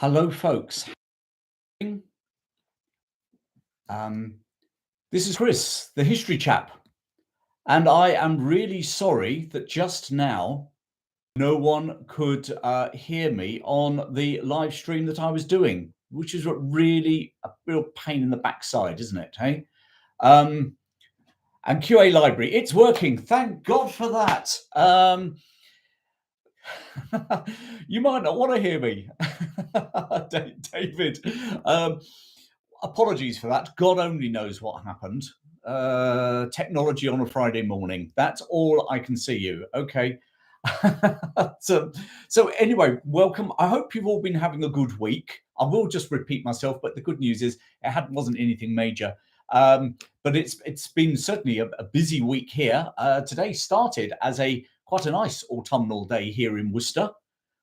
Hello, folks. Um, this is Chris, the history chap, and I am really sorry that just now no one could hear me on the live stream that I was doing, which is really a real pain in the backside, isn't it? Hey, and QA Library, it's working. Thank God for that. You might not want to hear me, David. Apologies for that. God only knows what happened. Technology on a Friday morning. That's all I can see you. Okay. so anyway, welcome. I hope you've all been having a good week. I will just repeat myself, but the good news is wasn't anything major. But it's been certainly a busy week here. Today started as quite a nice autumnal day here in Worcester.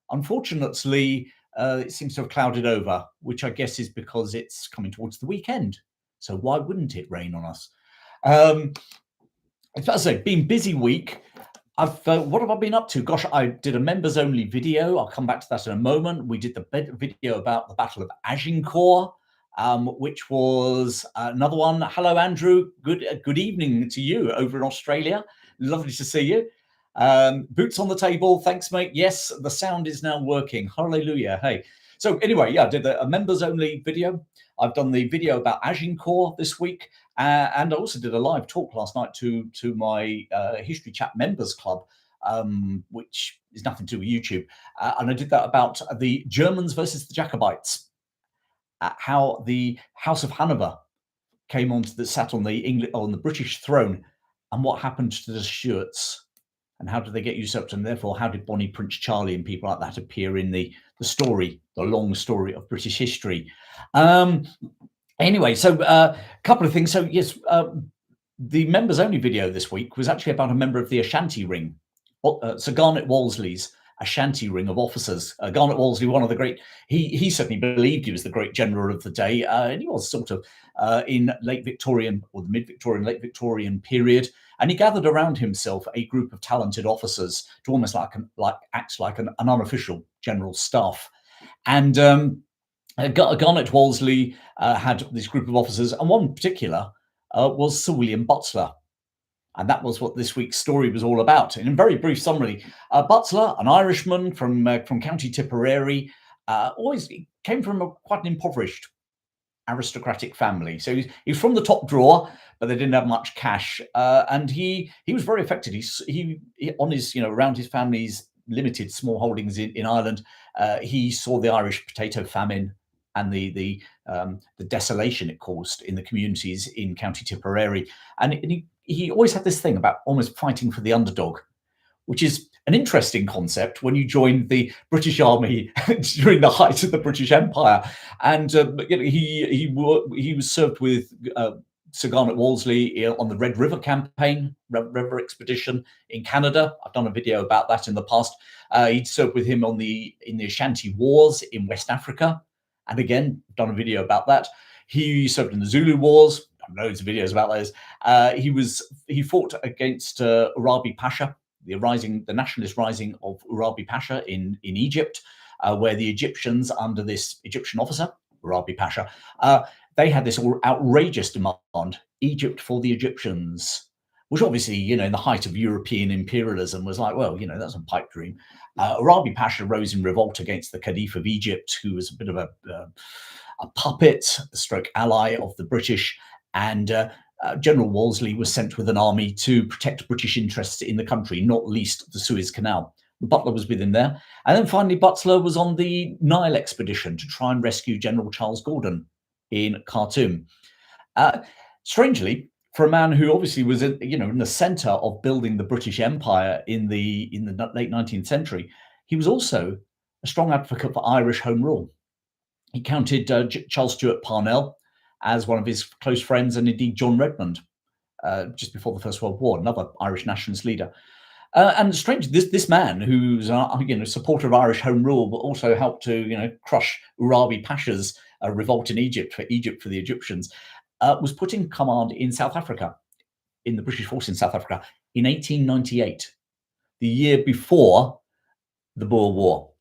Unfortunately, it seems to have clouded over, which I guess is because it's coming towards the weekend. So why wouldn't it rain on us? As I say, been busy week. What have I been up to? Gosh, I did a members only video. I'll come back to that in a moment. We did the video about the Battle of Agincourt, which was another one. Hello, Andrew. Good evening to you over in Australia. Lovely to see you. Boots on the table. Thanks, mate. Yes, the sound is now working. Hallelujah. Hey. So anyway, yeah, I did a members only video. I've done the video about Agincourt this week. And I also did a live talk last night to my History Chat members club, which is nothing to do with YouTube. And I did that about the Germans versus the Jacobites, how the House of Hanover sat on the British throne, and what happened to the Stuarts, and how did they get usurped, and therefore how did Bonnie Prince Charlie and people like that appear in the story, the long story of British history. Anyway, so a couple of things. So yes, the members only video this week was actually about a member of the Ashanti Ring, Sir Garnet Wolseley's Ashanti Ring of officers. Garnet Wolseley, one of the great, he certainly believed he was the great general of the day, and he was sort of in late Victorian or the mid-Victorian, late Victorian period, and he gathered around himself a group of talented officers to almost act like an unofficial general staff. And Garnet Wolseley had this group of officers, and one in particular was Sir William Butler. And that was what this week's story was all about. In a very brief summary, Butler, an Irishman from County Tipperary, always came from quite an impoverished aristocratic family. So he's from the top drawer, but they didn't have much cash. And he was very affected. He on his, around his family's limited small holdings in Ireland, he saw the Irish potato famine and the desolation it caused in the communities in County Tipperary. And he always had this thing about almost fighting for the underdog, which is an interesting concept when you join the British Army during the height of the British Empire. And he was served with Sir Garnet Wolseley on the Red River campaign, Red River expedition in Canada. I've done a video about that in the past. He'd served with him in the Ashanti Wars in West Africa. And again, done a video about that. He served in the Zulu Wars. Loads of videos about those. He fought against Urabi Pasha, the nationalist rising of Urabi Pasha in Egypt, where the Egyptians, under this Egyptian officer, Urabi Pasha, they had this outrageous demand, Egypt for the Egyptians, which obviously, in the height of European imperialism was like, well, that's a pipe dream. Urabi Pasha rose in revolt against the Caliph of Egypt, who was a bit of a puppet, stroke ally of the British. And General Wolseley was sent with an army to protect British interests in the country, not least the Suez Canal. Butler was with him there. And then finally, Butler was on the Nile expedition to try and rescue General Charles Gordon in Khartoum. Strangely, for a man who obviously was in the center of building the British Empire in the late 19th century, he was also a strong advocate for Irish Home Rule. He counted Charles Stewart Parnell as one of his close friends, and indeed John Redmond, just before the First World War, another Irish nationalist leader. And strange, this man who's a supporter of Irish Home Rule, but also helped to crush Urabi Pasha's revolt in Egypt for the Egyptians, was put in command in South Africa, in the British force in South Africa, in 1898, the year before the Boer War.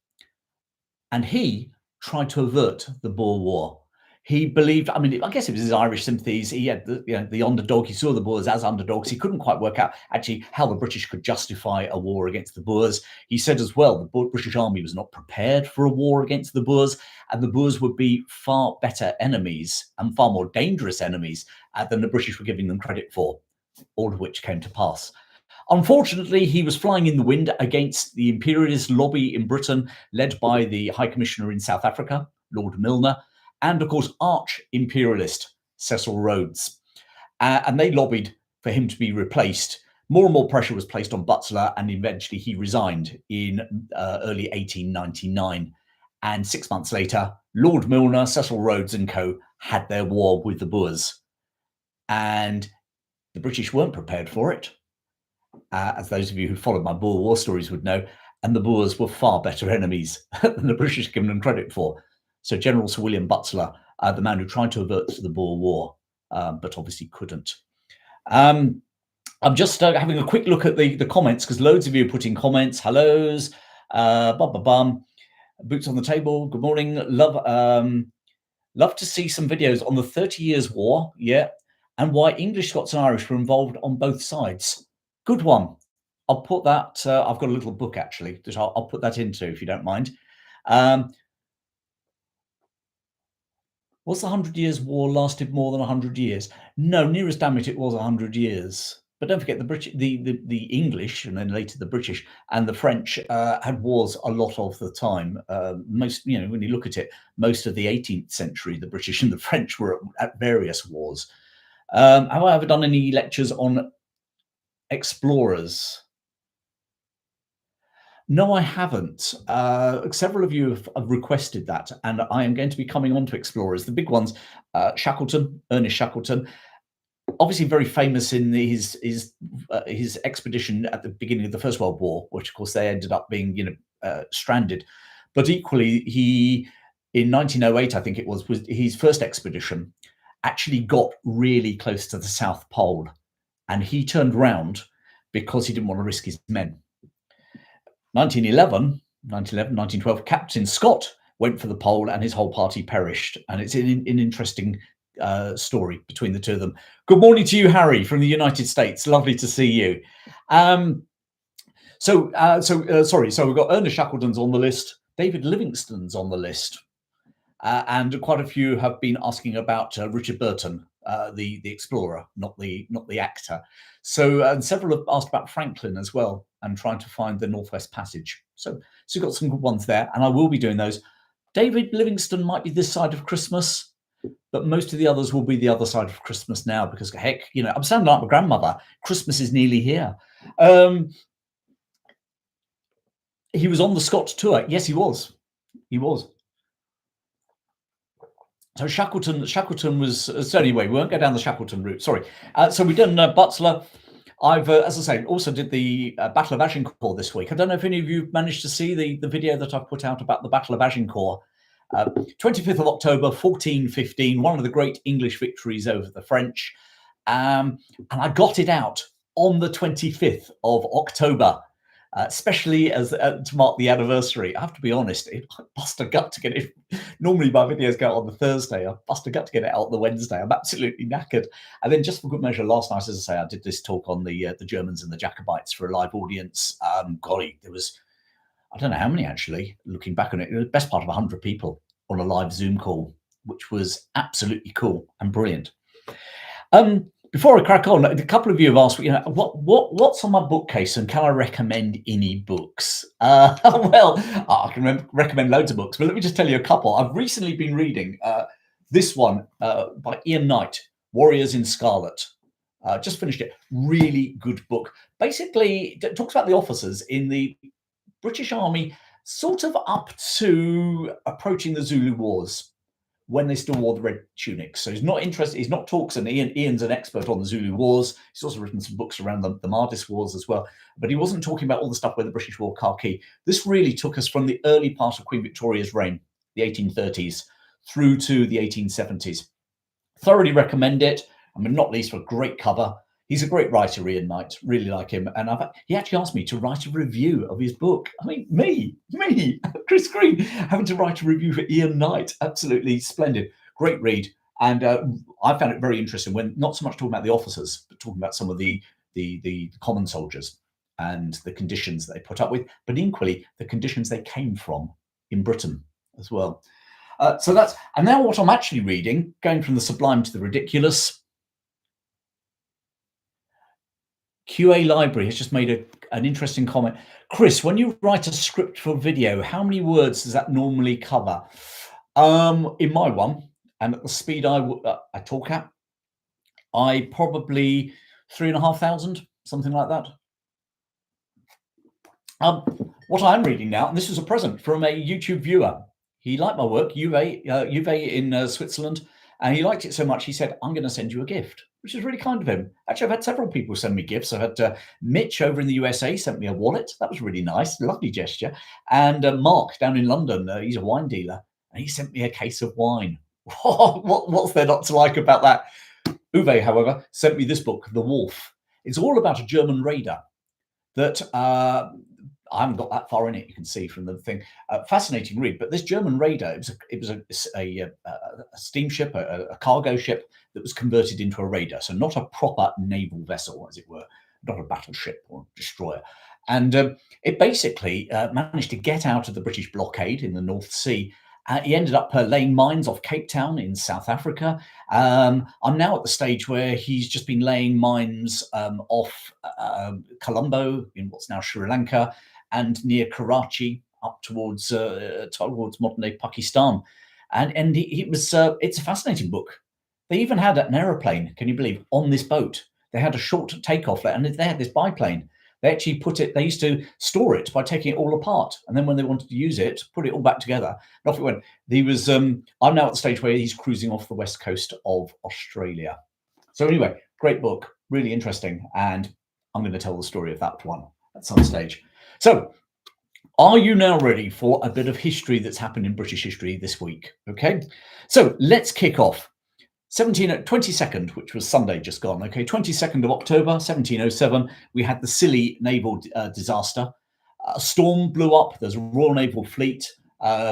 And he tried to avert the Boer War. He believed, I mean, I guess it was his Irish sympathies. He had the underdog. He saw the Boers as underdogs. He couldn't quite work out actually how the British could justify a war against the Boers. He said as well, the British Army was not prepared for a war against the Boers, and the Boers would be far better enemies and far more dangerous enemies than the British were giving them credit for, all of which came to pass. Unfortunately, he was flying in the wind against the imperialist lobby in Britain, led by the High Commissioner in South Africa, Lord Milner, and of course, arch-imperialist Cecil Rhodes. And they lobbied for him to be replaced. More and more pressure was placed on Butler, and eventually he resigned in early 1899. And 6 months later, Lord Milner, Cecil Rhodes and co. had their war with the Boers. And the British weren't prepared for it, as those of you who followed my Boer War stories would know, and the Boers were far better enemies than the British given them credit for. So General Sir William Butler, the man who tried to avert the Boer War, but obviously couldn't. I'm just having a quick look at the comments, because loads of you are putting comments, hellos, boots on the table, good morning, love to see some videos on the 30 Years' War, yeah, and why English, Scots and Irish were involved on both sides. Good one. I'll put that, I've got a little book actually, that I'll put that into if you don't mind. Was the 100 Years' War lasted more than 100 years? No, near as damn it was 100 years. But don't forget, the British, the English, and then later the British and the French had wars a lot of the time. Most, when you look at it, most of the 18th century, the British and the French were at various wars. Have I ever done any lectures on explorers? No, I haven't. Several of you have requested that, and I am going to be coming on to explorers. The big ones, Shackleton, Ernest Shackleton, obviously very famous in his expedition at the beginning of the First World War, which of course they ended up being stranded. But equally, he in 1908, I think it was his first expedition, actually got really close to the South Pole, and he turned round because he didn't want to risk his men. 1912, Captain Scott went for the pole and his whole party perished. And it's an interesting story between the two of them. Good morning to you, Harry, from the United States. Lovely to see you. So we've got Ernest Shackleton's on the list. David Livingstone's on the list. And quite a few have been asking about Richard Burton, the explorer, not the actor. So and several have asked about Franklin as well, and trying to find the Northwest Passage. So you've got some good ones there, and I will be doing those. David Livingstone might be this side of Christmas, but most of the others will be the other side of Christmas now, because heck, I'm sounding like my grandmother. Christmas is nearly here. He was on the Scott tour. Yes, he was. He was. So Shackleton was, so anyway, we won't go down the Shackleton route, sorry. So we've done Butler. I've, as I say, also did the Battle of Agincourt this week. I don't know if any of you managed to see the video that I've put out about the Battle of Agincourt. 25th of October, 1415, one of the great English victories over the French. And I got it out on the 25th of October. Especially as to mark the anniversary. I have to be honest, I bust a gut to get it. Normally my videos go out on the Thursday. I bust a gut to get it out on the Wednesday. I'm absolutely knackered. And then just for good measure, last night, as I say, I did this talk on the Germans and the Jacobites for a live audience. Golly, there was, I don't know how many actually, looking back on it, the best part of 100 people on a live Zoom call, which was absolutely cool and brilliant. Before I crack on, a couple of you have asked, what's on my bookcase and can I recommend any books? Well, I can recommend loads of books, but let me just tell you a couple. I've recently been reading this one by Ian Knight, Warriors in Scarlet. Just finished it. Really good book. Basically, it talks about the officers in the British Army, sort of up to approaching the Zulu Wars, when they still wore the red tunics. So he's not interested, he's not talks, and Ian's an expert on the Zulu Wars. He's also written some books around the Mardis Wars as well, but he wasn't talking about all the stuff where the British wore khaki. This really took us from the early part of Queen Victoria's reign, the 1830s, through to the 1870s. Thoroughly recommend it. I mean, not least for a great cover. He's a great writer, Ian Knight. Really like him. And he actually asked me to write a review of his book. I mean, me, Chris Green, having to write a review for Ian Knight. Absolutely splendid. Great read. And I found it very interesting when not so much talking about the officers, but talking about some of the common soldiers and the conditions they put up with, but equally the conditions they came from in Britain as well. So that's, and now what I'm actually reading, going from the sublime to the ridiculous. QA Library has just made an interesting comment. Chris, when you write a script for video, how many words does that normally cover? In my one, and at the speed I talk at, I probably 3,500, something like that. What I'm reading now, and this was a present from a YouTube viewer. He liked my work, Uwe in Switzerland, and he liked it so much he said, I'm going to send you a gift, which is really kind of him. Actually, I've had several people send me gifts. I've had Mitch over in the USA sent me a wallet. That was really nice, lovely gesture. And Mark down in London, he's a wine dealer, and he sent me a case of wine. What's there not to like about that? Uwe, however, sent me this book, The Wolf. It's all about a German raider that I haven't got that far in it. You can see from the thing. Fascinating read. But this German raider, it was a steamship, a cargo ship that was converted into a raider. So not a proper naval vessel, as it were, not a battleship or destroyer. And it basically managed to get out of the British blockade in the North Sea. He ended up laying mines off Cape Town in South Africa. I'm now at the stage where he's just been laying mines off Colombo in what's now Sri Lanka and near Karachi up towards modern day Pakistan. And it's a fascinating book. They even had an aeroplane, can you believe, on this boat. They had a short takeoff there, and they had this biplane. They actually they used to store it by taking it all apart. And then when they wanted to use it, put it all back together. And off it went. I'm now at the stage where he's cruising off the west coast of Australia. So anyway, great book, really interesting. And I'm going to tell the story of that one at some stage. So are you now ready for a bit of history that's happened in British history this week? Okay, so let's kick off. 22nd, which was Sunday just gone, okay, 22nd of October, 1707, we had the Scilly naval disaster. A storm blew up. There's a Royal Naval Fleet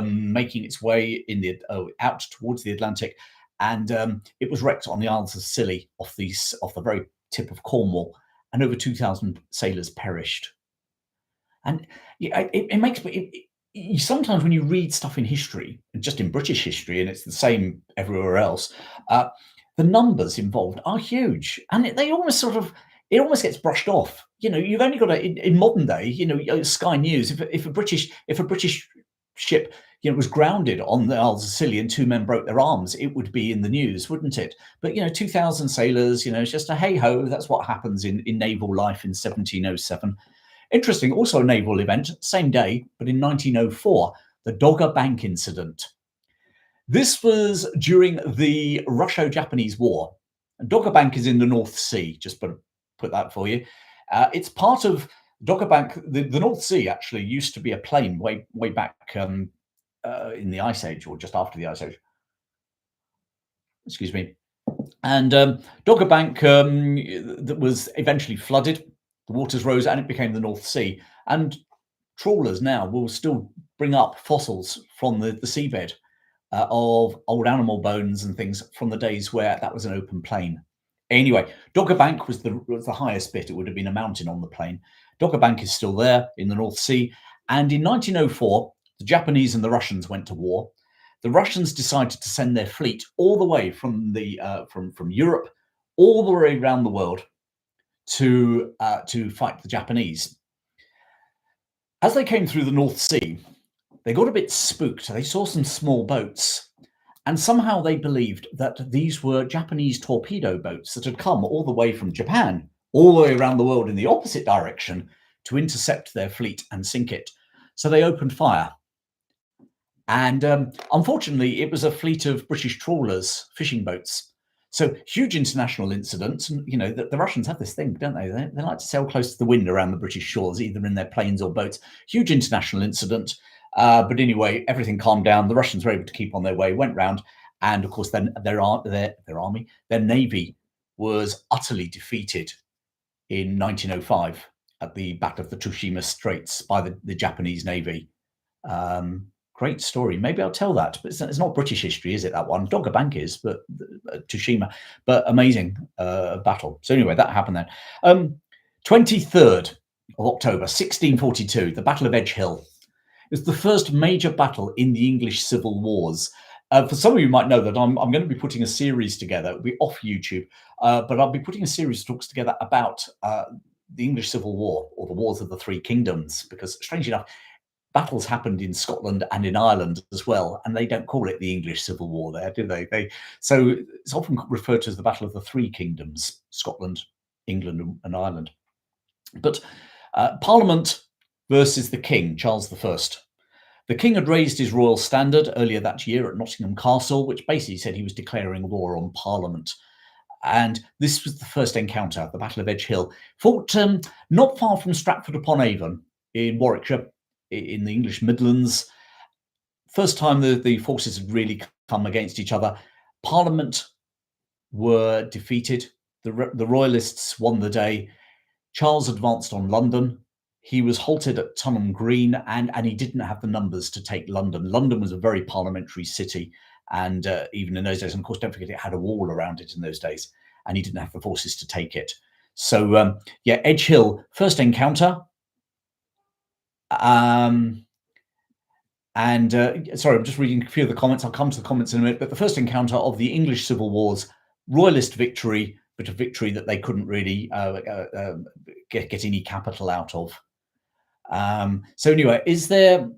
making its way out towards the Atlantic, and it was wrecked on the Isles of Scilly off the very tip of Cornwall, and over 2,000 sailors perished. And it makes me... Sometimes when you read stuff in history, just in British history, and it's the same everywhere else, the numbers involved are huge, and it almost gets brushed off. You know, you've only got in modern day, you know, Sky News. If a British ship, you know, was grounded on the Isles of Scilly and 2 men broke their arms, it would be in the news, wouldn't it? But you know, 2,000 sailors, you know, it's just a hey ho. That's what happens in naval life in 1707. Interesting, also a naval event, same day, but in 1904, the Dogger Bank incident. This was during the Russo-Japanese War. And Dogger Bank is in the North Sea, just put that for you. It's part of Dogger Bank. The North Sea actually used to be a plain way back in the Ice Age, or just after the Ice Age. Excuse me. And Dogger Bank that was eventually flooded. The waters rose and it became the North Sea. And trawlers now will still bring up fossils from the seabed of old animal bones and things from the days where that was an open plain. Anyway, Dogger Bank was the highest bit. It would have been a mountain on the plain. Dogger Bank is still there in the North Sea. And in 1904, the Japanese and the Russians went to war. The Russians decided to send their fleet all the way from Europe, all the way around the world, to fight the Japanese. As they came through the North Sea, they got a bit spooked. They saw some small boats, and somehow they believed that these were Japanese torpedo boats that had come all the way from Japan, all the way around the world in the opposite direction to intercept their fleet and sink it. So they opened fire. And unfortunately, it was a fleet of British trawlers, fishing boats. So huge international incidents. And, you know, the Russians have this thing, don't they? They like to sail close to the wind around the British shores, either in their planes or boats. Huge international incident. But anyway, everything calmed down. The Russians were able to keep on their way, went round. And of course, then their navy was utterly defeated in 1905 at the Battle of the Tsushima Straits by the Japanese Navy. Great story. Maybe I'll tell that, but it's not British history, is it, that one? Dogger Bank is, but Tsushima. But amazing battle. So anyway, that happened then. 23rd of October, 1642, the Battle of Edge Hill. It was the first major battle in the English Civil Wars. For some of you might know that I'm going to be putting a series together. It'll be off YouTube, but I'll be putting a series of talks together about the English Civil War, or the Wars of the Three Kingdoms, because strangely enough, battles happened in Scotland and in Ireland as well, and they don't call it the English Civil War there, do they? So it's often referred to as the Battle of the Three Kingdoms: Scotland, England, and Ireland. But Parliament versus the King, Charles I. The King had raised his royal standard earlier that year at Nottingham Castle, which basically said he was declaring war on Parliament. And this was the first encounter, the Battle of Edge Hill, fought not far from Stratford-upon-Avon in Warwickshire, in the English Midlands. First time the forces had really come against each other. Parliament were defeated. The Royalists won the day. Charles advanced on London. He was halted at Tunham Green, and he didn't have the numbers to take London. London was a very parliamentary city, and even in those days, and of course, don't forget it had a wall around it in those days, and he didn't have the forces to take it. So yeah, Edge Hill, first encounter. Sorry, I'm just reading a few of the comments. I'll come to the comments in a minute. But the first encounter of the English Civil Wars, Royalist victory, but a victory that they couldn't really get any capital out of. So anyway, is there...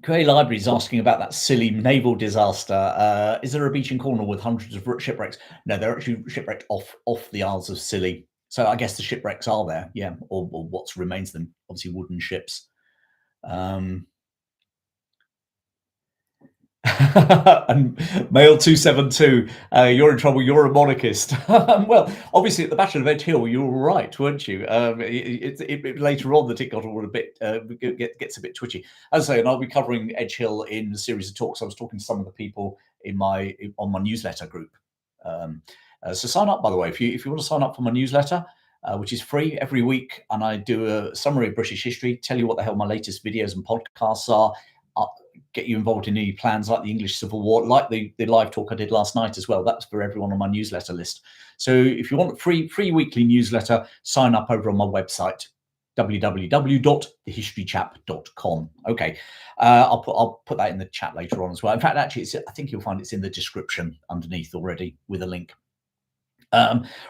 QA Library is asking about that silly naval disaster. Is there a beach in Cornwall with hundreds of shipwrecks? No, they're actually shipwrecked off the Isles of Scilly. So I guess the shipwrecks are there, yeah, or what remains of them, obviously wooden ships. And Mail 272, you're in trouble, you're a monarchist. Well, obviously at the Battle of Edge Hill, you were right, weren't you? It later on that it got all a bit, gets a bit twitchy. As I say, and I'll be covering Edge Hill in a series of talks. I was talking to some of the people on my newsletter group. So sign up, by the way, if you want to sign up for my newsletter, which is free every week, and I do a summary of British history, tell you what the hell my latest videos and podcasts are, get you involved in any plans like the English Civil War, like the live talk I did last night as well. That's for everyone on my newsletter list. So if you want a free weekly newsletter, sign up over on my website, www.thehistorychap.com. Okay, I'll put that in the chat later on as well. In fact, actually, I think you'll find it's in the description underneath already with a link.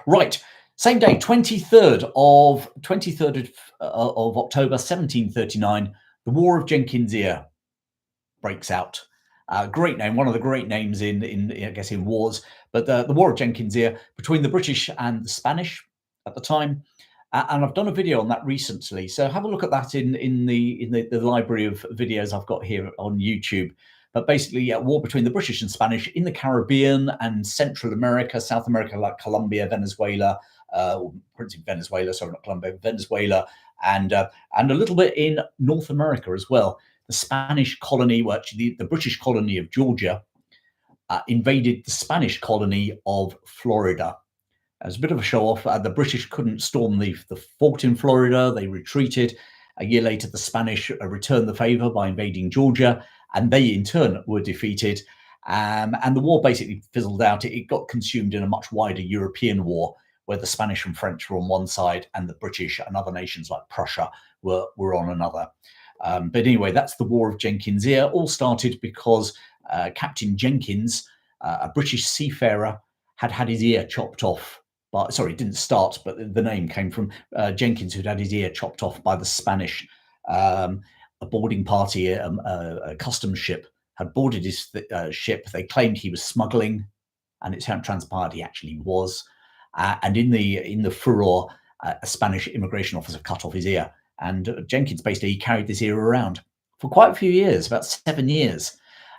Right, same day, 23rd of October 1739, the War of Jenkins' Ear breaks out. Great name, one of the great names in I guess in wars. But the War of Jenkins' Ear between the British and the Spanish at the time, and I've done a video on that recently. So have a look at that in the library of videos I've got here on YouTube. But basically, yeah, war between the British and Spanish in the Caribbean and Central America, South America, like Colombia, Venezuela, principally Venezuela, sorry, not Colombia, Venezuela, and a little bit in North America as well. The Spanish colony, well, actually the British colony of Georgia, invaded the Spanish colony of Florida. As a bit of a show off, the British couldn't storm the fort in Florida. They retreated. A year later, the Spanish returned the favor by invading Georgia, and they in turn were defeated. And the war basically fizzled out. It got consumed in a much wider European war, where the Spanish and French were on one side and the British and other nations like Prussia were on another. But anyway, that's the War of Jenkins' Ear. All started because Captain Jenkins, a British seafarer, had his ear chopped off. Sorry, it didn't start, but the name came from Jenkins, who'd had his ear chopped off by the Spanish. A boarding party, a customs ship, had boarded his ship. They claimed he was smuggling, and it transpired he actually was. And in the furor, a Spanish immigration officer cut off his ear. And Jenkins basically carried this ear around for quite a few years, about 7 years.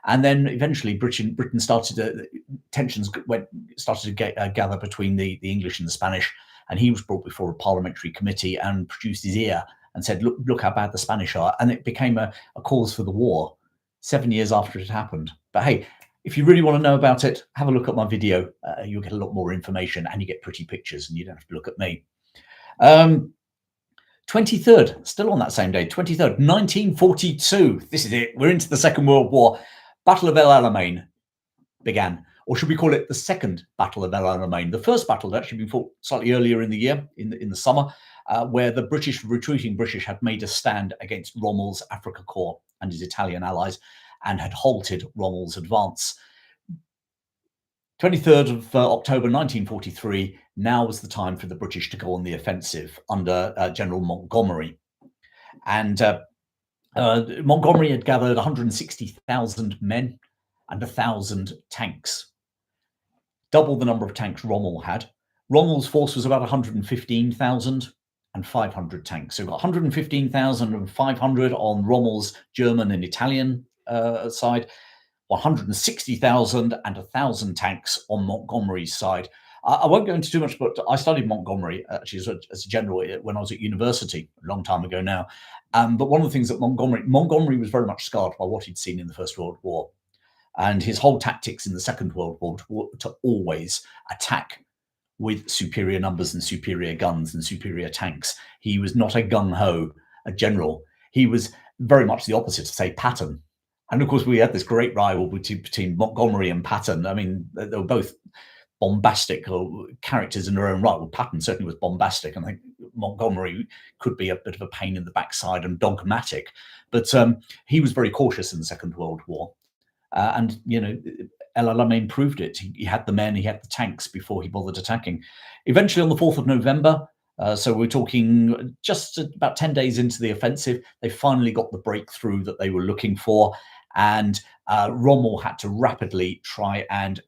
And then eventually Britain started tensions started to gather between the English and the Spanish, and he was brought before a parliamentary committee and produced his ear and said, look how bad the Spanish are. And it became a cause for the war 7 years after it happened. But hey, if you really want to know about it, have a look at my video. You'll get a lot more information, and you get pretty pictures, and you don't have to look at me. 23rd, still on that same day, 23rd, 1942. This is it. We're into the Second World War. Battle of El Alamein began, or should we call it the Second Battle of El Alamein? The first battle had actually been fought slightly earlier in the year, in the summer, where the retreating British had made a stand against Rommel's Afrika Korps and his Italian allies, and had halted Rommel's advance. 23rd of October 1943, now was the time for the British to go on the offensive under General Montgomery. And Montgomery had gathered 160,000 men and 1,000 tanks, double the number of tanks Rommel had. Rommel's force was about 115,000 and 500 tanks. So we've got 115,000 and 500 on Rommel's German and Italian side, 160,000 and 1,000 tanks on Montgomery's side. I won't go into too much, but I studied Montgomery actually as a general when I was at university a long time ago now. But one of the things that Montgomery was very much scarred by what he'd seen in the First World War. And his whole tactics in the Second World War to always attack with superior numbers and superior guns and superior tanks. He was not a gung-ho, a general. He was very much the opposite of, say, Patton. And of course, we had this great rivalry between Montgomery and Patton. I mean, they were both bombastic characters in their own right. Well, Patton certainly was bombastic, and I think Montgomery could be a bit of a pain in the backside and dogmatic. But he was very cautious in the Second World War. And, you know, El Alamein proved it. He had the men, he had the tanks before he bothered attacking. Eventually, on the 4th of November, so we're talking just about 10 days into the offensive, they finally got the breakthrough that they were looking for. And Rommel had to rapidly try and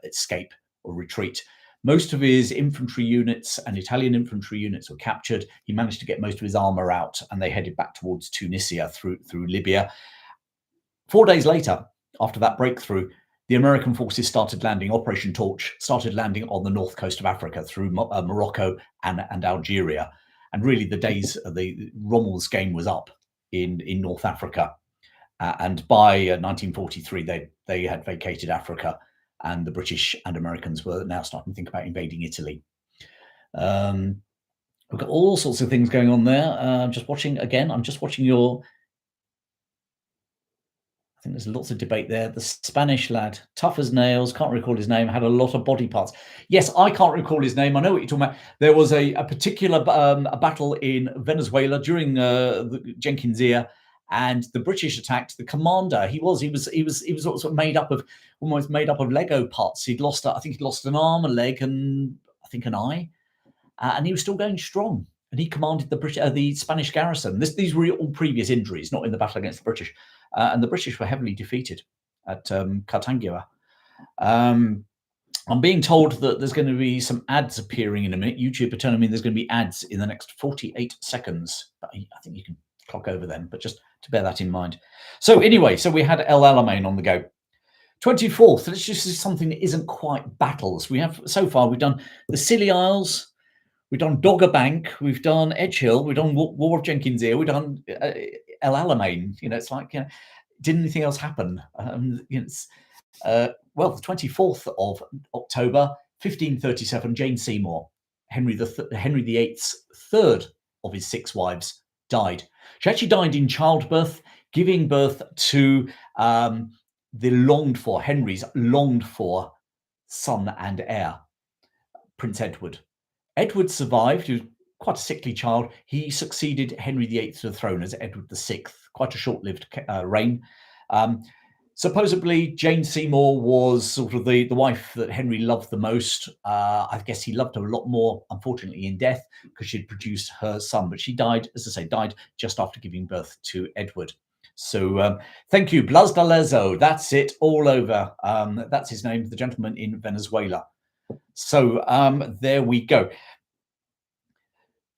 escape or retreat. Most of his infantry units and Italian infantry units were captured. He managed to get most of his armor out, and they headed back towards Tunisia through Libya. 4 days later, after that breakthrough, the American forces started landing. Operation Torch started landing on the north coast of Africa through Morocco and Algeria. And really, the days of Rommel's game was up in North Africa. And by 1943, they had vacated Africa, and the British and Americans were now starting to think about invading Italy. We've got all sorts of things going on there. I'm just watching your... I think there's lots of debate there. The Spanish lad, tough as nails, can't recall his name, had a lot of body parts. Yes, I can't recall his name. I know what you're talking about. There was a particular a battle in Venezuela during the Jenkins era, and the British attacked. The commander, he was sort of almost made up of Lego parts. He'd lost, I think he'd lost an arm, a leg, and I think an eye, and he was still going strong. And he commanded the Spanish garrison. These were all previous injuries, not in the battle against the British. And the British were heavily defeated at Cartagena. I'm being told that there's going to be some ads appearing in a minute. YouTube are telling me there's going to be ads in the next 48 seconds. But I think you can clock over them, but just to bear that in mind. So anyway, so we had El Alamein on the go. 24th, let's just do something that isn't quite battles. So far, we've done the Scilly Isles, we've done Dogger Bank, we've done Edge Hill, we've done War of Jenkins Ear, we've done El Alamein. You know, it's like, you know, did anything else happen? You know, well, the 24th of October, 1537, Jane Seymour, Henry VIII's third of his 6 wives, died. She actually died in childbirth, giving birth to Henry's longed for son and heir, Prince Edward. Edward survived. He was quite a sickly child. He succeeded Henry VIII to the throne as Edward VI. Quite a short-lived reign. Supposedly, Jane Seymour was sort of the wife that Henry loved the most. I guess he loved her a lot more, unfortunately, in death, because she'd produced her son. But she died, as I say, died just after giving birth to Edward. So thank you, Blas de Lezo. That's it, all over. That's his name, the gentleman in Venezuela. So there we go.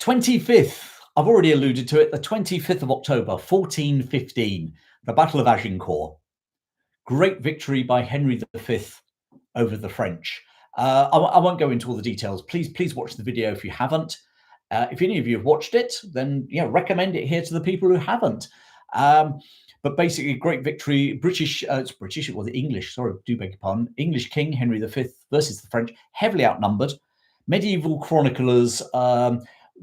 25th, I've already alluded to it, the 25th of October, 1415, the Battle of Agincourt. Great victory by Henry V over the French. I won't go into all the details. Please watch the video if you haven't. If any of you have watched it, then recommend it here to the people who haven't. But basically, great victory. British, it's British, it was English, sorry, do beg your pardon. English King Henry V versus the French, heavily outnumbered. Medieval chroniclers,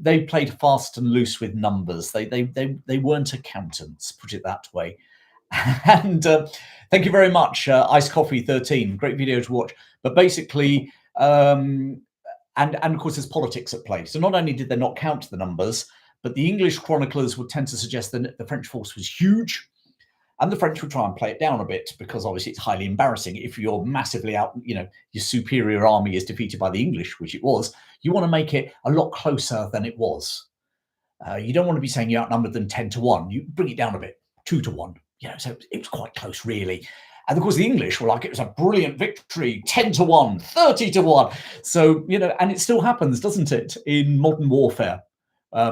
they played fast and loose with numbers. They weren't accountants, put it that way. And thank you very much, Ice Coffee 13. Great video to watch. But basically, and of course, there's politics at play. So not only did they not count the numbers, but the English chroniclers would tend to suggest that the French force was huge. And the French would try and play it down a bit, because obviously it's highly embarrassing if you're massively out, your superior army is defeated by the English, which it was. You want to make it a lot closer than it was. You don't want to be saying you outnumbered them 10-1. You bring it down a bit, 2-1. So it was quite close, really. And of course, the English were like, it was a brilliant victory, 10-1, 30-1. So, and it still happens, doesn't it, in modern warfare?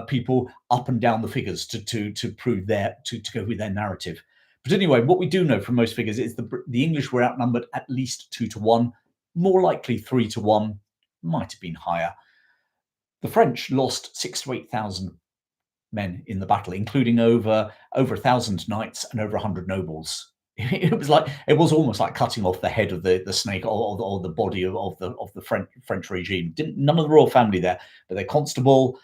People up and down the figures to prove to go with their narrative. But anyway, what we do know from most figures is the English were outnumbered at least 2-1, more likely 3-1, might have been higher. The French lost 6,000 to 8,000 men in the battle, including over 1,000 knights and over 100 nobles. It was almost like cutting off the head of the snake or the body of the French regime. None of the royal family there, but their constable.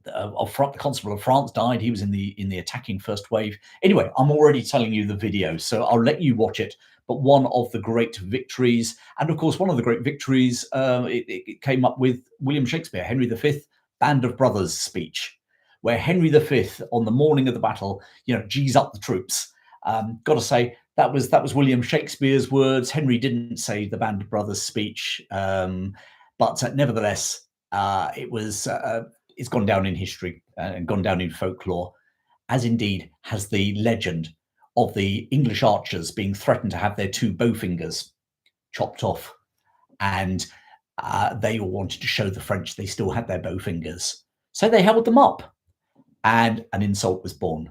The constable of France died. He was in the attacking first wave. Anyway, I'm already telling you the video, so I'll let you watch it. But one of the great victories, and of course one of the great victories, it came up with William Shakespeare, Henry V, Band of Brothers speech, where Henry V, on the morning of the battle, G's up the troops. Got to say, that was William Shakespeare's words. Henry didn't say the Band of Brothers speech, but nevertheless, it's gone down in history and gone down in folklore, as indeed has the legend of the English archers being threatened to have their 2 bow fingers chopped off. And they all wanted to show the French they still had their bow fingers. So they held them up, and an insult was born.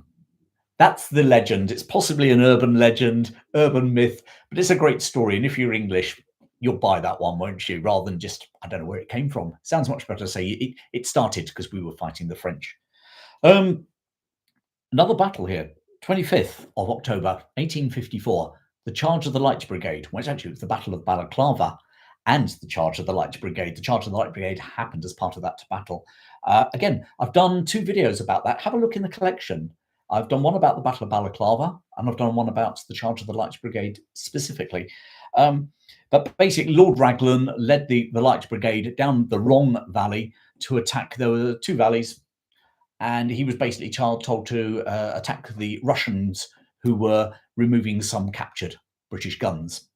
That's the legend. It's possibly an urban legend, urban myth, but it's a great story. And if you're English, you'll buy that one, won't you? Rather than just, I don't know where it came from. Sounds much better to say it started because we were fighting the French. Another battle here, 25th of October, 1854, the Charge of the Light Brigade. Well, actually, it was the Battle of Balaclava and the Charge of the Light Brigade. The Charge of the Light Brigade happened as part of that battle. Again, I've done 2 videos about that. Have a look in the collection. I've done one about the Battle of Balaclava, and I've done one about the Charge of the Light Brigade specifically. But basically, Lord Raglan led the Light Brigade down the Wrong Valley to attack. There were 2 valleys, and he was basically told to attack the Russians who were removing some captured British guns.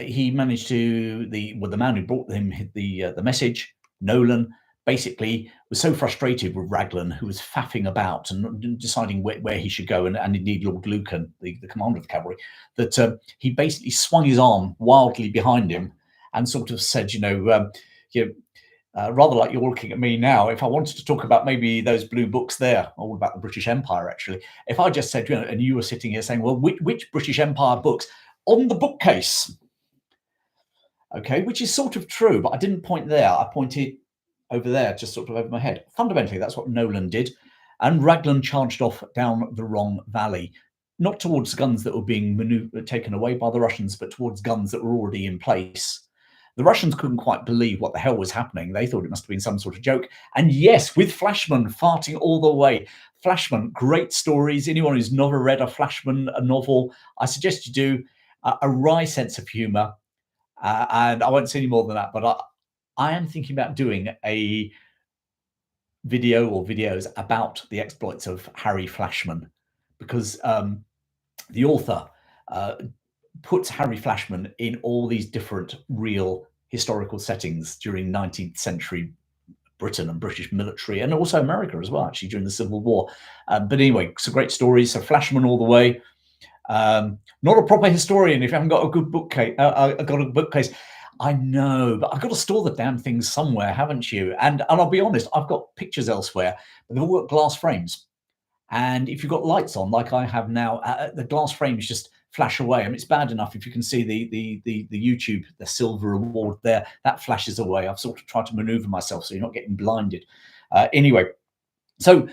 He managed to, the man who brought him the message, Nolan, basically was so frustrated with Raglan, who was faffing about and deciding where he should go, and indeed Lord Lucan, the commander of the cavalry, that he basically swung his arm wildly behind him and sort of said, rather like you're looking at me now, if I wanted to talk about maybe those blue books there, all about the British Empire, actually, if I just said, and you were sitting here saying, well, which British Empire books? On the bookcase. Okay, which is sort of true, but I didn't point there. I pointed over there, just sort of over my head. Fundamentally, that's what Nolan did. And Raglan charged off down the Wrong Valley, not towards guns that were being taken away by the Russians, but towards guns that were already in place. The Russians couldn't quite believe what the hell was happening. They thought it must have been some sort of joke. And yes, with Flashman farting all the way. Flashman, great stories. Anyone who's never read a Flashman novel, I suggest you do. A wry sense of humor. And I won't say any more than that, but I am thinking about doing a video or videos about the exploits of Harry Flashman, because the author puts Harry Flashman in all these different real historical settings during 19th century Britain and British military, and also America as well, actually, during the Civil War. But anyway, some great stories. So Flashman all the way. Not a proper historian if you haven't got a good bookcase. I know, but I've got to store the damn things somewhere, haven't you? And I'll be honest, I've got pictures elsewhere, but they've all got glass frames. And if you've got lights on, like I have now, the glass frames just flash away. I mean, it's bad enough if you can see the YouTube, the silver award there, that flashes away. I've sort of tried to maneuver myself so you're not getting blinded. Anyway, so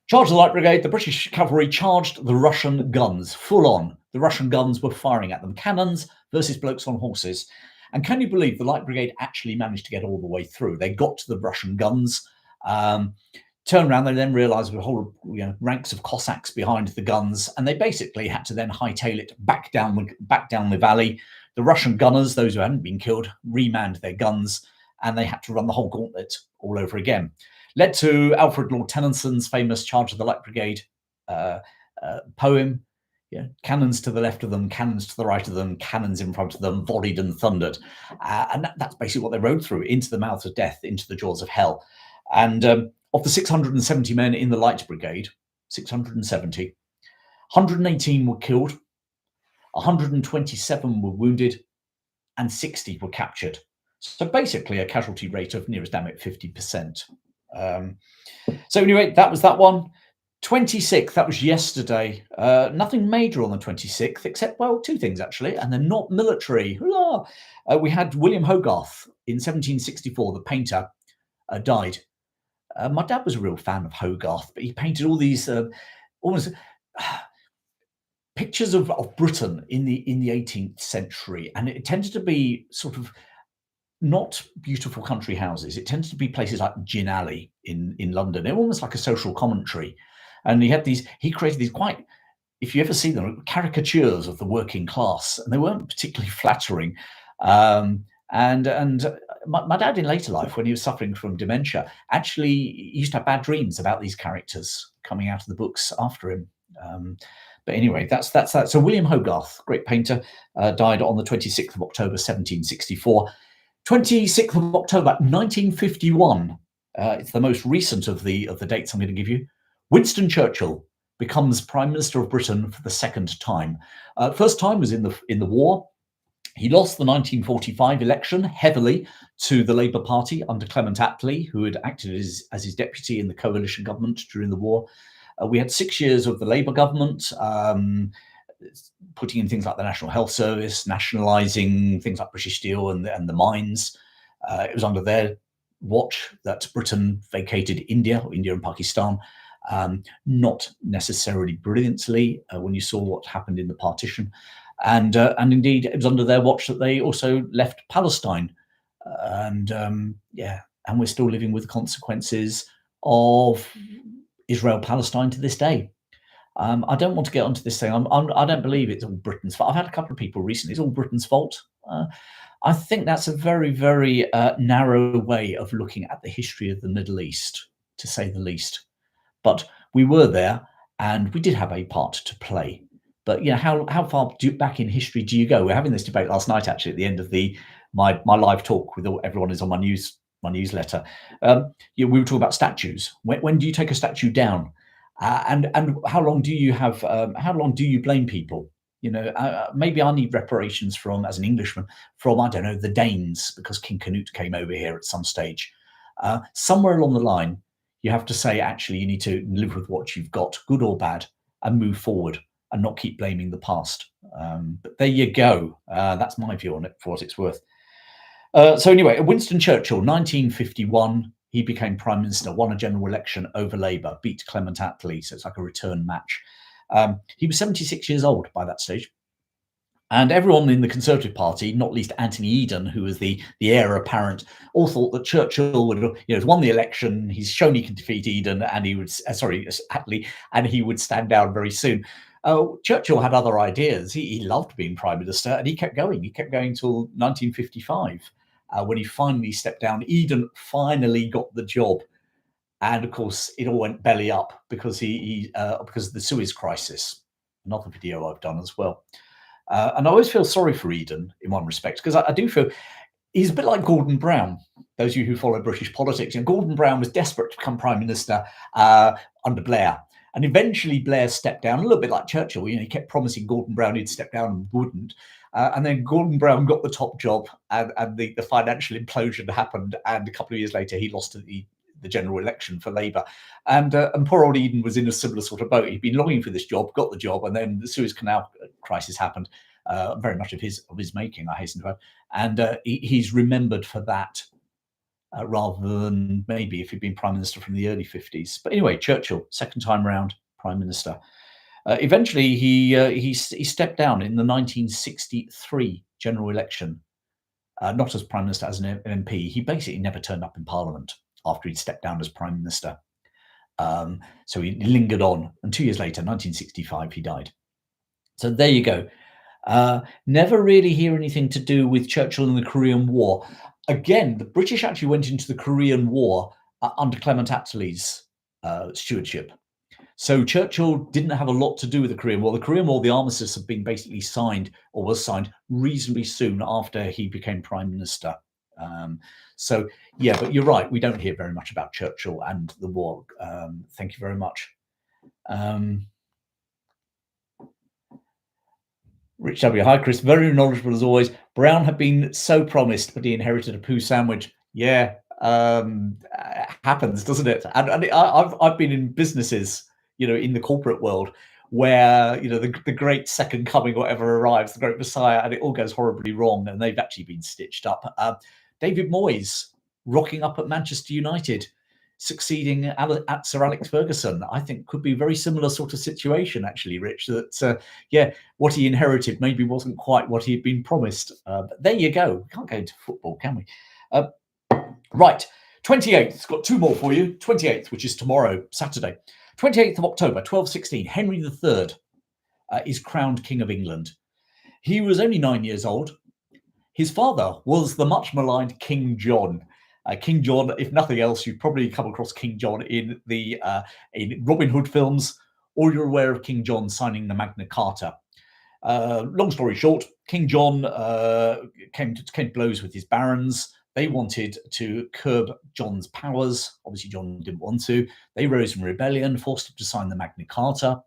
Charge of the Light Brigade, the British cavalry charged the Russian guns, full on. The Russian guns were firing at them. Cannons versus blokes on horses. And can you believe the Light Brigade actually managed to get all the way through? They got to the Russian guns, turned around, they then realised there were whole ranks of Cossacks behind the guns, and they basically had to then hightail it back down the valley. The Russian gunners, those who hadn't been killed, remanned their guns, and they had to run the whole gauntlet all over again. Led to Alfred Lord Tennyson's famous Charge of the Light Brigade poem. Cannons to the left of them, cannons to the right of them, cannons in front of them, volleyed and thundered. And that's basically what they rode through, into the mouths of death, into the jaws of hell. And of the 670 men in the Light Brigade, 670, 118 were killed, 127 were wounded, and 60 were captured. So basically a casualty rate of near as damn it 50%. So anyway, that was that one. 26th, that was yesterday. Nothing major on the 26th, except, well, two things actually, and they're not military. We had William Hogarth in 1764, the painter, died. My dad was a real fan of Hogarth, but he painted all these almost pictures of Britain in the 18th century, and it tended to be sort of not beautiful country houses. It tended to be places like Gin Alley in London. They're almost like a social commentary. And he created these quite, if you ever see them, caricatures of the working class, and they weren't particularly flattering. And my dad in later life, when he was suffering from dementia, actually used to have bad dreams about these characters coming out of the books after him. But anyway, that's that. So William Hogarth, great painter, died on the 26th of October, 1764. 26th of October, 1951. It's the most recent of the dates I'm going to give you. Winston Churchill becomes Prime Minister of Britain for the second time. First time was in the war. He lost the 1945 election heavily to the Labour Party under Clement Attlee, who had acted as his deputy in the coalition government during the war. We had 6 years of the Labour government, putting in things like the National Health Service, nationalising things like British Steel and the mines. It was under their watch that Britain vacated India and Pakistan. Not necessarily brilliantly when you saw what happened in the partition. And indeed, it was under their watch that they also left Palestine. And we're still living with the consequences of Israel-Palestine to this day. I don't want to get onto this thing. I don't believe it's all Britain's fault. I've had a couple of people recently, it's all Britain's fault. I think that's a very, very narrow way of looking at the history of the Middle East, to say the least. But we were there, and we did have a part to play. But how far back in history do you go? We're having this debate last night, actually, at the end of my live talk with everyone who's on my newsletter. We were talking about statues. When do you take a statue down? And how long do you have? How long do you blame people? Maybe I need reparations from, as an Englishman, from, I don't know, the Danes, because King Canute came over here at some stage. Somewhere along the line, you have to say, actually, you need to live with what you've got, good or bad, and move forward and not keep blaming the past. But there you go. That's my view on it, for what it's worth. So anyway, Winston Churchill, 1951, he became Prime Minister, won a general election over Labour, beat Clement Attlee, so it's like a return match. He was 76 years old by that stage. And everyone in the Conservative Party, not least Anthony Eden, who was the heir apparent, all thought that Churchill would have won the election. He's shown he can defeat Eden, and Attlee, and he would stand down very soon. Churchill had other ideas. He loved being Prime Minister, and he kept going. He kept going till 1955, when he finally stepped down. Eden finally got the job, and of course, it all went belly up because because of the Suez Crisis. Another video I've done as well. And I always feel sorry for Eden in one respect, because I do feel he's a bit like Gordon Brown. Those of you who follow British politics, Gordon Brown was desperate to become Prime Minister under Blair. And eventually Blair stepped down, a little bit like Churchill. He kept promising Gordon Brown he'd step down and wouldn't. And then Gordon Brown got the top job, and the financial implosion happened. And a couple of years later, he lost the general election for Labour. And poor old Eden was in a similar sort of boat. He'd been longing for this job, got the job, and then the Suez Canal crisis happened, very much of his making, I hasten to add. And he's remembered for that. rather than maybe if he'd been prime minister from the early 50s. But anyway, Churchill, second time round prime minister. Eventually, he stepped down in the 1963 general election, not as prime minister, as an MP. He basically never turned up in Parliament after he'd stepped down as prime minister. So he lingered on, and 2 years later, 1965, he died. So there you go. Never really hear anything to do with Churchill and the Korean War. Again, the British actually went into the Korean War under Clement Attlee's stewardship. So Churchill didn't have a lot to do with the Korean War. The Korean War, the armistice had been basically signed, or was signed, reasonably soon after he became prime minister. So yeah, but you're right. We don't hear very much about Churchill and the war. Thank you very much. Rich W. Hi, Chris. Very knowledgeable as always. Brown had been so promised, but he inherited a poo sandwich. Yeah, happens, doesn't it? And I've been in businesses, in the corporate world, where the great second coming, whatever arrives, the great Messiah, and it all goes horribly wrong, and they've actually been stitched up. David Moyes rocking up at Manchester United, succeeding at Sir Alex Ferguson, I think could be a very similar sort of situation, actually, Rich, that, what he inherited maybe wasn't quite what he had been promised. But there you go. We can't go into football, can we? Right, 28th, got two more for you. 28th, which is tomorrow, Saturday. 28th of October, 1216, Henry III is crowned King of England. He was only 9 years old. His father was the much maligned King John. King John, if nothing else, you've probably come across King John in the in Robin Hood films, or you're aware of King John signing the Magna Carta. Long story short, King John came to blows with his barons. They wanted to curb John's powers. Obviously, John didn't want to. They rose in rebellion, forced him to sign the Magna Carta,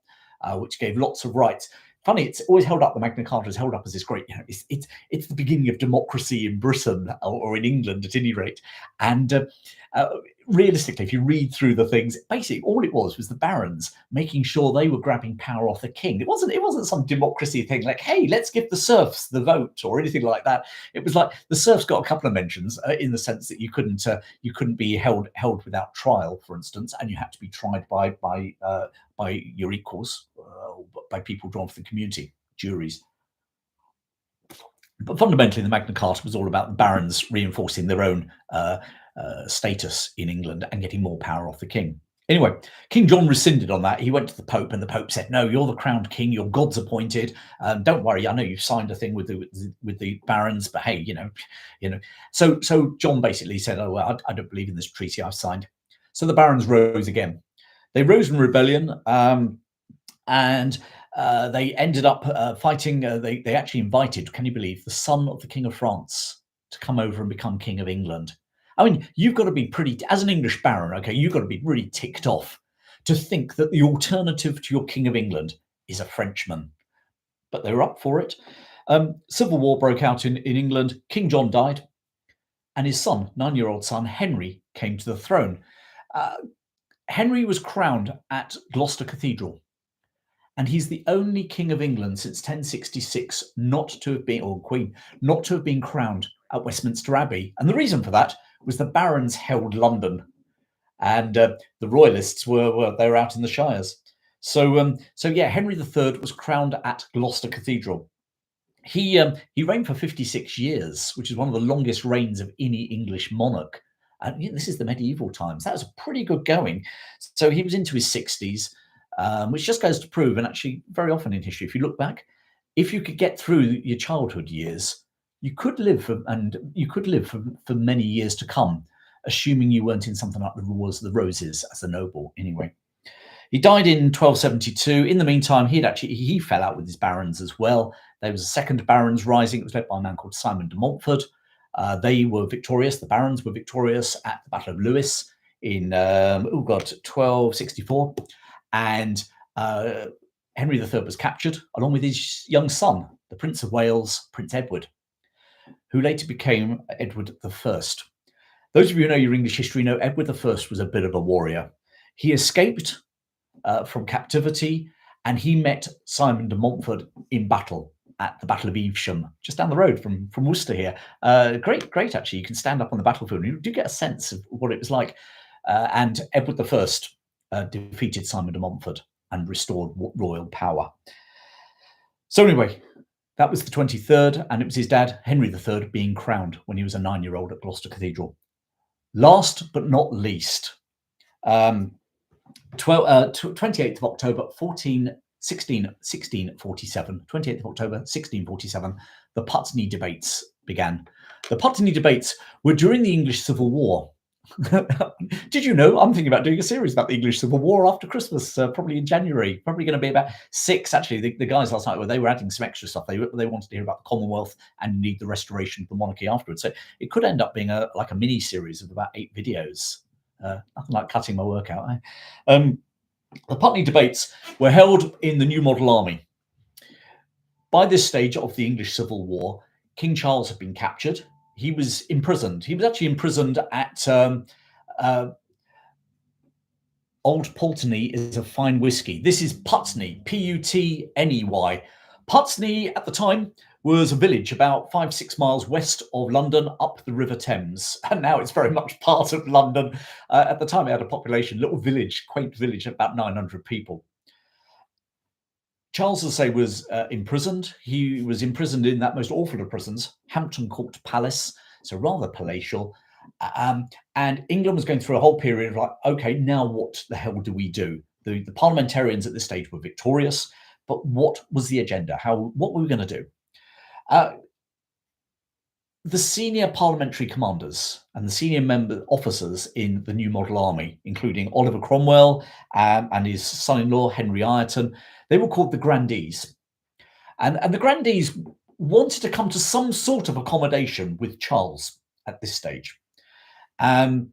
which gave lots of rights. Funny, it's always held up. The Magna Carta is held up as this great, it's the beginning of democracy in Britain, or in England at any rate. And realistically, if you read through the things, basically all it was the barons making sure they were grabbing power off the king. It wasn't some democracy thing like, hey, let's give the serfs the vote or anything like that. It was like the serfs got a couple of mentions in the sense that you couldn't be held without trial, for instance, and you had to be tried by your equals, by people drawn from the community, juries. But fundamentally, the Magna Carta was all about the barons reinforcing their own status in England and getting more power off the king. Anyway, King John rescinded on that. He went to the Pope, and the Pope said, "No, you're the crowned king. You're God's appointed. Don't worry. I know you've signed a thing with the barons, but hey, So John basically said, "Oh well, I don't believe in this treaty I've signed." So the barons rose again. They rose in rebellion, and they ended up fighting. They actually invited, can you believe, the son of the King of France to come over and become King of England. I mean, you've got to be as an English baron, okay, you've got to be really ticked off to think that the alternative to your King of England is a Frenchman. But they were up for it. Civil war broke out in England. King John died, and his son, 9-year-old son, Henry, came to the throne. Henry was crowned at Gloucester Cathedral, and he's the only King of England since 1066 not to have been, or Queen, not to have been crowned at Westminster Abbey. And the reason for that was the barons held London, and the royalists were out in the shires. So Henry III was crowned at Gloucester Cathedral. He reigned for 56 years, which is one of the longest reigns of any English monarch. And this is the medieval times. That was pretty good going. So he was into his 60s, which just goes to prove, and actually very often in history, if you look back, if you could get through your childhood years, you could live for many years to come, assuming you weren't in something like the Wars of the Roses as a noble. Anyway, he died in 1272. In the meantime, he fell out with his barons as well. There was a second barons rising. It was led by a man called Simon de Montfort. They were victorious. The barons were victorious at the Battle of Lewes in 1264, and Henry III was captured along with his young son, the Prince of Wales, Prince Edward, who later became Edward I. Those of you who know your English history know Edward I was a bit of a warrior. He escaped from captivity, and he met Simon de Montfort in battle. at the Battle of Evesham, just down the road from Worcester here. Great, actually. You can stand up on the battlefield and you do get a sense of what it was like. And Edward I defeated Simon de Montfort and restored royal power. So anyway, that was the 23rd, and it was his dad, Henry III, being crowned when he was a 9-year-old at Gloucester Cathedral. Last but not least, 28th of October, 1647, 28th of October, 1647, the Putney debates began. The Putney debates were during the English Civil War. Did you know? I'm thinking about doing a series about the English Civil War after Christmas, probably in January. Probably going to be about 6. Actually, the guys last night, they were adding some extra stuff. They wanted to hear about the Commonwealth and indeed the restoration of the monarchy afterwards. So it could end up being like a mini series of about 8 videos. Nothing like cutting my work out. The Putney debates were held in the New Model Army. By this stage of the English Civil War, King Charles had been captured. He was imprisoned. He was actually imprisoned at Old Pulteney is a fine whiskey. This is Putney, Putney. Putney at the time was a village about 5-6 miles west of London up the River Thames. And now it's very much part of London. At the time it had a population, little village, quaint village, about 900 people. Charles, as I say, was imprisoned. He was imprisoned in that most awful of prisons, Hampton Court Palace, so rather palatial. And England was going through a whole period of like, okay, now what the hell do we do? The parliamentarians at this stage were victorious, but what was the agenda? What were we going to do? The senior parliamentary commanders and the senior member officers in the New Model Army, including Oliver Cromwell and his son-in-law, Henry Ireton, they were called the Grandees. And the Grandees wanted to come to some sort of accommodation with Charles at this stage. And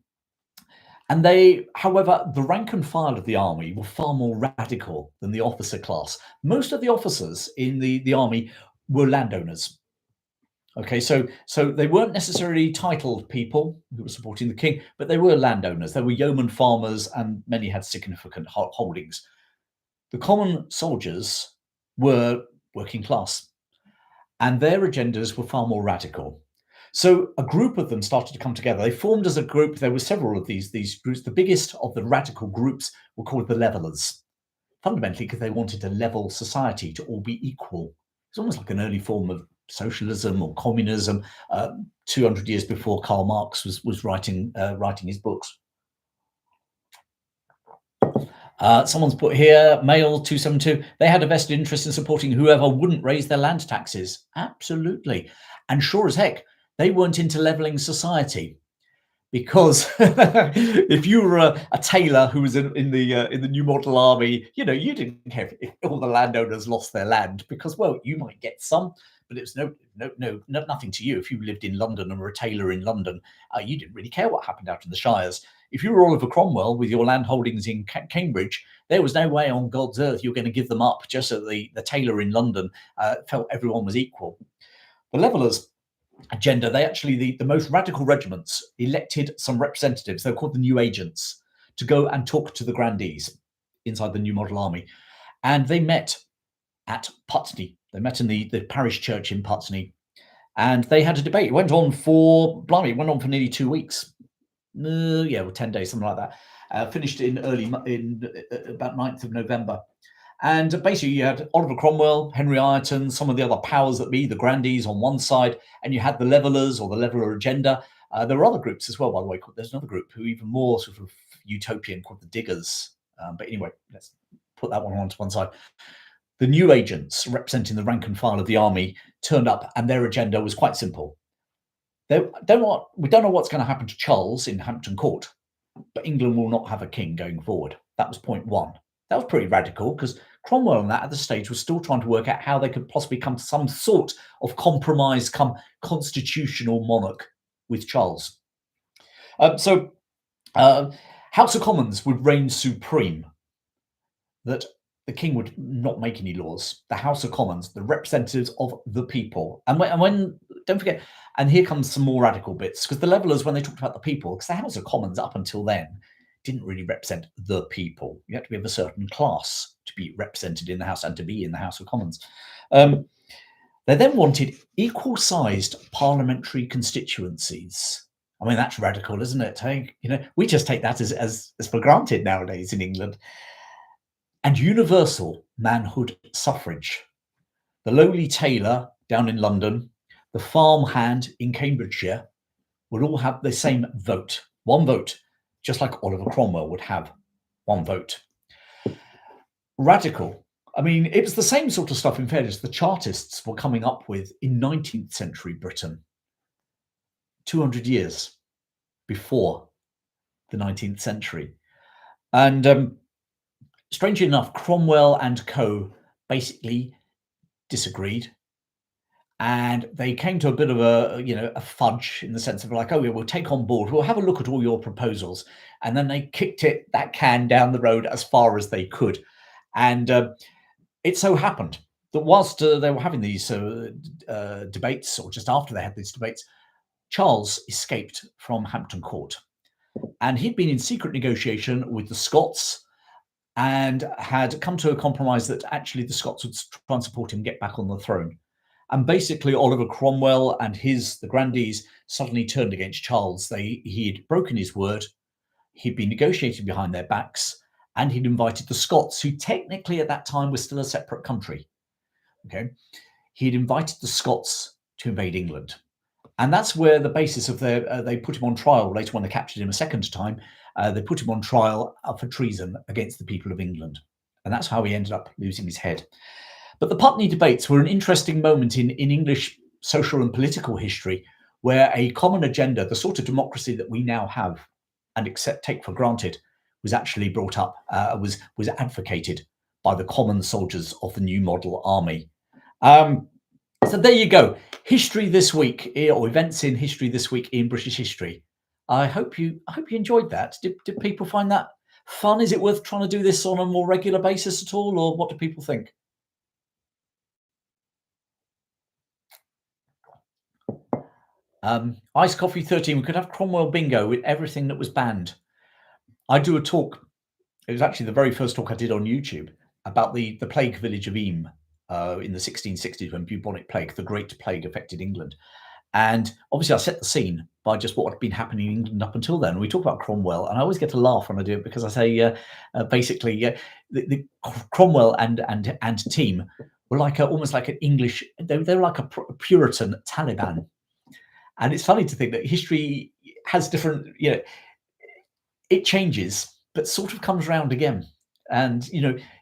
they, however, the rank and file of the army were far more radical than the officer class. Most of the officers in the army were landowners. Okay, so they weren't necessarily titled people who were supporting the king, but they were landowners. They were yeoman farmers, and many had significant holdings. The common soldiers were working class, and their agendas were far more radical. So a group of them started to come together. They formed as a group. There were several of these groups. The biggest of the radical groups were called the Levellers, fundamentally because they wanted to level society to all be equal. It's almost like an early form of socialism or communism, 200 years before Karl Marx was writing his books. Someone's put here, Mail 272, they had a vested interest in supporting whoever wouldn't raise their land taxes. Absolutely. And sure as heck, they weren't into levelling society. Because if you were a tailor who was in the New Model Army, you didn't care if all the landowners lost their land, because, well, you might get some, but it's nothing to you. If you lived in London and were a tailor in London, you didn't really care what happened out in the shires. If you were Oliver Cromwell with your land holdings in Cambridge, there was no way on God's earth you're going to give them up just so the tailor in London felt everyone was equal. The Levellers agenda, they actually, the most radical regiments elected some representatives, they were called the New Agents, to go and talk to the Grandees inside the New Model Army. And they met at Putney. They met in the parish church in Putney, and they had a debate. It went on for nearly 2 weeks. 10 days, something like that. Finished in about 9th of November. And basically you had Oliver Cromwell, Henry Ireton, some of the other powers that be, the Grandees on one side, and you had the Levellers or the Leveller agenda. There were other groups as well, by the way. There's another group who even more sort of utopian called the Diggers. But anyway, let's put that one onto one side. The New Agents, representing the rank and file of the army, turned up, and their agenda was quite simple. We don't know what's going to happen to Charles in Hampton Court, but England will not have a king going forward. That was point one. That was pretty radical, because Cromwell on that at the stage was still trying to work out how they could possibly come to some sort of compromise, come constitutional monarch with Charles. House of Commons would reign supreme, that the king would not make any laws. The House of Commons, the representatives of the people. And when don't forget, and here comes some more radical bits, because the Levellers, when they talked about the people, because the House of Commons up until then didn't really represent the people. You had to be of a certain class to be represented in the House and to be in the House of Commons. They then wanted equal-sized parliamentary constituencies. I mean, that's radical, isn't it? Hey, we just take that as for granted nowadays in England. And universal manhood suffrage. The lowly tailor down in London, the farmhand in Cambridgeshire would all have the same vote, one vote, just like Oliver Cromwell would have one vote. Radical. I mean, it was the same sort of stuff, in fairness, the Chartists were coming up with in 19th century Britain, 200 years before the 19th century. And strangely enough, Cromwell and co basically disagreed. And they came to a bit of a fudge in the sense of like, oh, yeah, we'll take on board, we'll have a look at all your proposals. And then they kicked that can down the road as far as they could. And it so happened that whilst they were having these debates, or just after they had these debates, Charles escaped from Hampton Court. And he'd been in secret negotiation with the Scots and had come to a compromise that actually the Scots would try and support him get back on the throne. And basically, Oliver Cromwell and the grandees suddenly turned against Charles. He'd broken his word, he'd been negotiating behind their backs, and he'd invited the Scots, who technically at that time were still a separate country. Okay, he'd invited the Scots to invade England. And that's where the basis of they put him on trial later when they captured him a second time. They put him on trial for treason against the people of England. And that's how he ended up losing his head. But the Putney debates were an interesting moment in English social and political history, where a common agenda, the sort of democracy that we now have and take for granted, was actually brought up, was advocated by the common soldiers of the new model army. So there you go. History this week, or events in history this week in British history. I hope you enjoyed that. Did people find that fun? Is it worth trying to do this on a more regular basis at all, or what do people think? Ice Coffee 13. We could have Cromwell bingo with everything that was banned. I do a talk. It was actually the very first talk I did on YouTube about the plague village of Eyam in the 1660s, when bubonic plague, the Great Plague, affected England. And obviously I set the scene by just what had been happening in England up until then. We talk about Cromwell, and I always get a laugh when I do it, because I say basically the Cromwell and team were like almost like an English, they were like a Puritan Taliban. And it's funny to think that history has different, it changes, but sort of comes around again. And,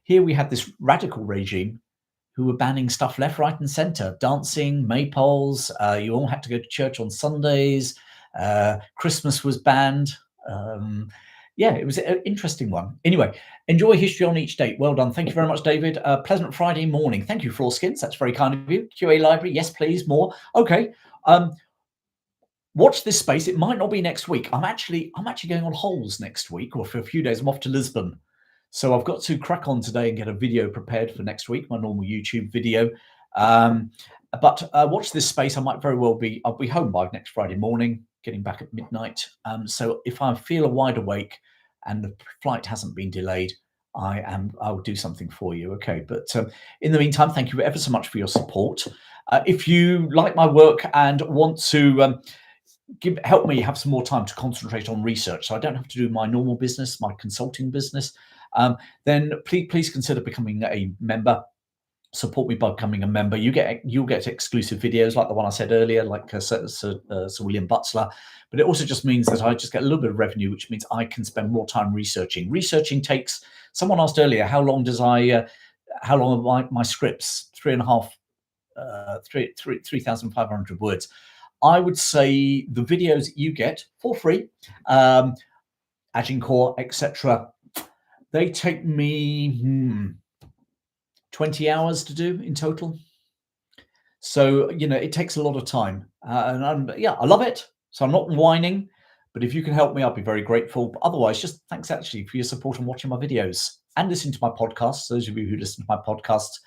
here we had this radical regime who were banning stuff left, right, and centre. Dancing, maypoles, you all had to go to church on Sundays, Christmas was banned. It was an interesting one. Anyway, enjoy history on each date. Well done. Thank you very much, David. Pleasant Friday morning. Thank you, Florskins. That's very kind of you. QA Library, yes, please, more. Okay. Watch this space. It might not be next week. I'm actually going on Holes next week, or for a few days. I'm off to Lisbon. So I've got to crack on today and get a video prepared for next week, my normal YouTube video. But watch this space. I might very well I'll be home by next Friday morning, getting back at midnight. So if I feel wide awake and the flight hasn't been delayed, I'll do something for you. Okay. But in the meantime, thank you ever so much for your support. If you like my work and want to help me have some more time to concentrate on research, so I don't have to do my normal business, my consulting business, then please consider becoming a member. Support me by becoming a member. You'll get exclusive videos like the one I said earlier, like Sir William Butler. But it also just means that I just get a little bit of revenue, which means I can spend more time researching. Researching takes. Someone asked earlier, how long are my scripts? 3,500 words. I would say the videos you get for free, Agincourt, etc., they take me 20 hours to do in total. So, it takes a lot of time. And I love it. So I'm not whining, but if you can help me, I'll be very grateful. But otherwise, just thanks actually for your support and watching my videos and listening to my podcasts, those of you who listen to my podcasts.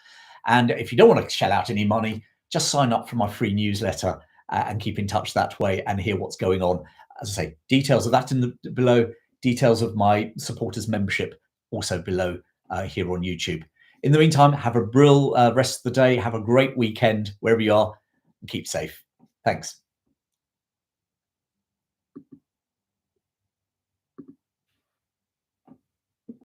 And if you don't want to shell out any money, just sign up for my free newsletter and keep in touch that way and hear what's going on. As I say, details of that below, details of my supporters membership also below here on YouTube. In the meantime, have a brill rest of the day. Have a great weekend wherever you are, and keep safe. Thanks.